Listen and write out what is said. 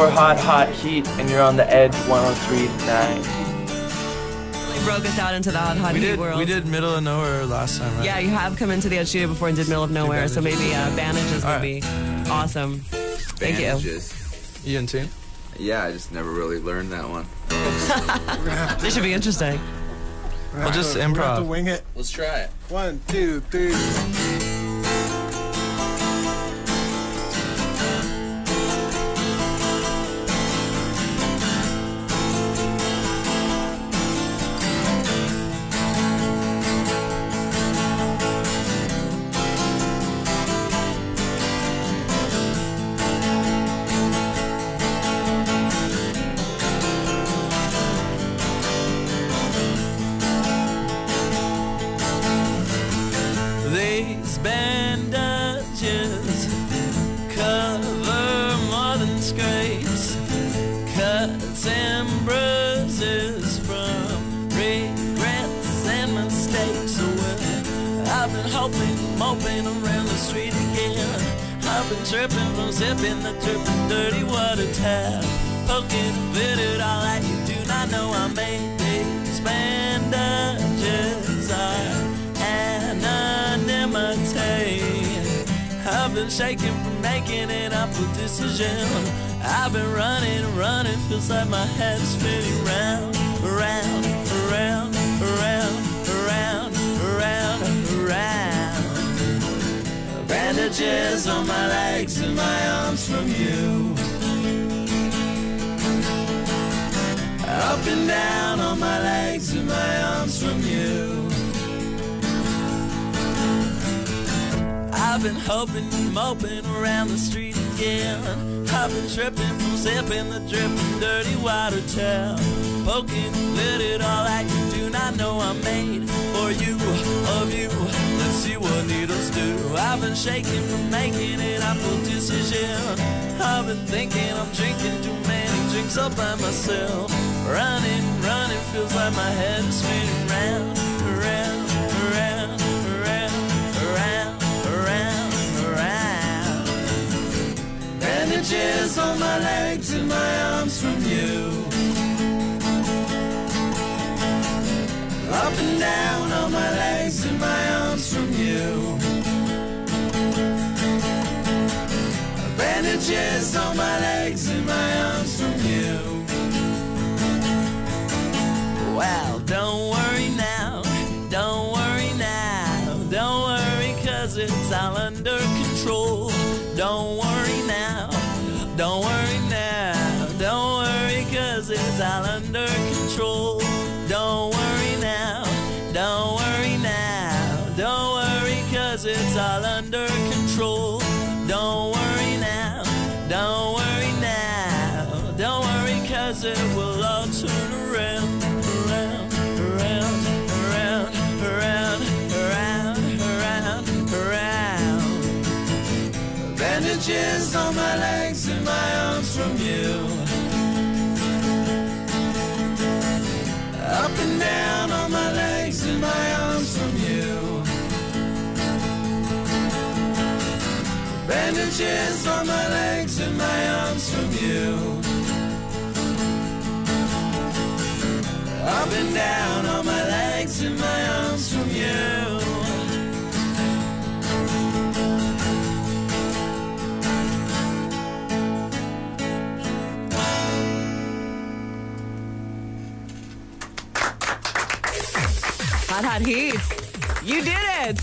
for Hot Hot Heat, and you're on the Edge 103.9. Really broke us out into the Hot Heat world. We did Middle of Nowhere last time, right? Yeah, you have come into the Edge studio before and did Middle of Nowhere, so maybe Bandages would be awesome. Thank Bandages. You in tune? Yeah, I just never really learned that one. This should be interesting. We'll just We're gonna have to improv. wing it. Let's try it. 1, 2, 3. These bandages cover more than scrapes, cuts and bruises from regrets and mistakes. So I've been hoping, moping around the street again. I've been tripping from sipping the dripping dirty water tap, poking and bitted all that you do not know I made. These bandages are anonymity. I've been shaking from making an awful decision. I've been running, running, feels like my head's spinning round, around, around, around, around, around, around. Bandages on my legs and my arms from you. Up and down on my legs and my arms from you. I've been hoping and moping around the street again. I've been tripping from sipping the dripping dirty water tap, poking, lit it all that you do not know I made for you, of you. Let's see what needles do. I've been shaking from making an awful decision. I've been thinking I'm drinking too many drinks all by myself. Running, running, feels like my head is spinning round, around, around, around, around, around, around. Bandages on my legs and my arms from you. Up and down on my legs and my arms from you. Bandages on my legs and my arms from you. Well, don't worry now, don't worry now, don't worry 'cause it's all under control. Don't worry now, don't worry now, don't worry 'cause it's all under control. Don't worry now, don't worry now, don't worry 'cause it's all under control. Don't worry now, don't worry now, don't worry 'cause it will all turn around. Around, around, around, around, around, around, around. Bandages on my legs and my arms from you. Up and down on my legs and my arms from you. Bandages on my legs and my arms from you. Up and down on my legs and my arms from you. Hot Heat. You did it.